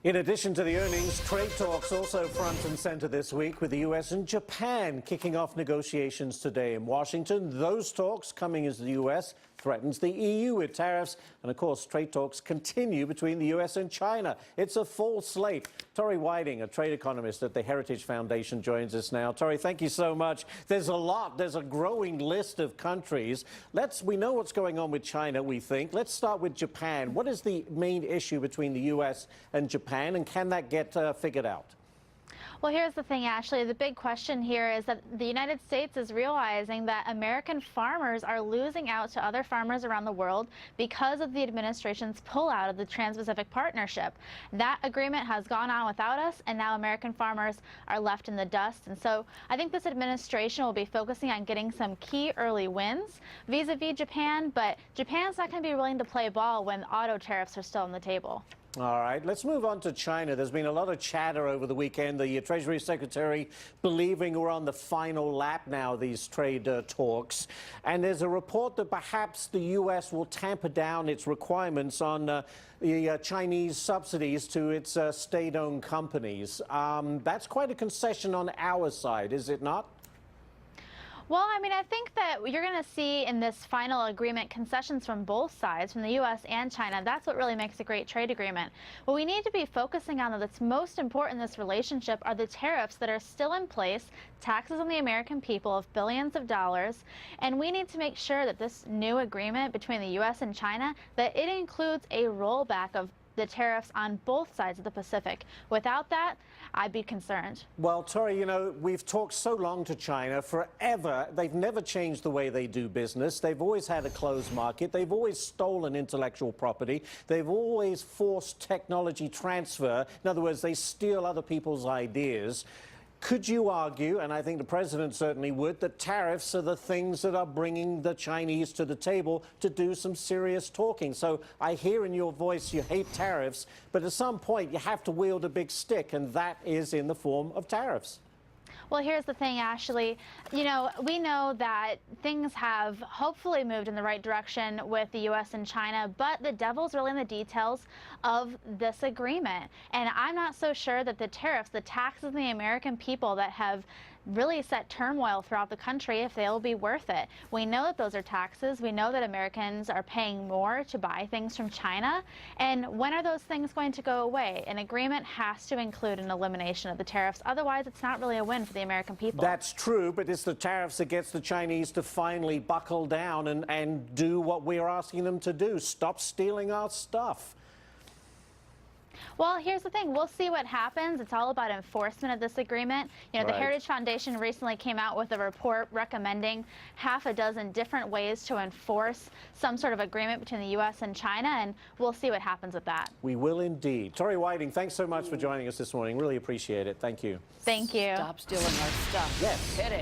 In addition to the earnings, trade talks also front and center this week, with the U.S. and Japan kicking off negotiations today in Washington. Those talks coming as the U.S. threatens the EU with tariffs. And of course, trade talks continue between the U.S. and China. It's a full slate. Tori Whiting, a trade economist at the Heritage Foundation, joins us now. Tori, thank you so much. There's a lot. There's a growing list of countries. We know what's going on with China, we think. Let's start with Japan. What is the main issue between the U.S. and Japan? And can that get figured out? Well, here's the thing, Ashley. The big question here is that the United States is realizing that American farmers are losing out to other farmers around the world because of the administration's pullout of the Trans-Pacific Partnership. That agreement has gone on without us, and now American farmers are left in the dust. And so I think this administration will be focusing on getting some key early wins vis-a-vis Japan, but Japan's not going to be willing to play ball when auto tariffs are still on the table. All right, let's move on to China. There's been a lot of chatter over the weekend. The Treasury Secretary believing we're on the final lap now, these trade talks. And there's a report that perhaps the U.S. will tamper down its requirements on the Chinese subsidies to its state-owned companies. That's quite a concession on our side, is it not? Well, I mean, I think that you're going to see in this final agreement concessions from both sides, from the U.S. and China. That's what really makes a great trade agreement. What we need to be focusing on that's most important in this relationship are the tariffs that are still in place, taxes on the American people of billions of dollars, and we need to make sure that this new agreement between the U.S. and China, that it includes a rollback of the tariffs on both sides of the Pacific. Without that, I'd be concerned. Well, Tori, you know, we've talked so long to China forever. They've never changed the way they do business. They've always had a closed market. They've always stolen intellectual property. They've always forced technology transfer. In other words, they steal other people's ideas. Could you argue, and I think the president certainly would, that tariffs are the things that are bringing the Chinese to the table to do some serious talking? So I hear in your voice you hate tariffs, but at some point you have to wield a big stick, and that is in the form of tariffs. Well, here's the thing, Ashley. You know, we know that things have hopefully moved in the right direction with the U.S. and China, but the devil's really in the details of this agreement. And I'm not so sure that the tariffs, the taxes on the American people that have really set turmoil throughout the country, if they'll be worth it. We know that those are taxes. We know that Americans are paying more to buy things from China. And when are those things going to go away? An agreement has to include an elimination of the tariffs. Otherwise, it's not really a win for the American people. That's true, but it's the tariffs that gets the Chinese to finally buckle down and do what we're asking them to do. Stop stealing our stuff. Well, here's the thing. We'll see what happens. It's all about enforcement of this agreement. You know, the Heritage Foundation recently came out with a report recommending half a dozen different ways to enforce some sort of agreement between the U.S. and China, and we'll see what happens with that. We will indeed. Tori Whiting, thanks so much for joining us this morning. Really appreciate it. Thank you. Thank you. Stop stealing our stuff. Yes. Hit it.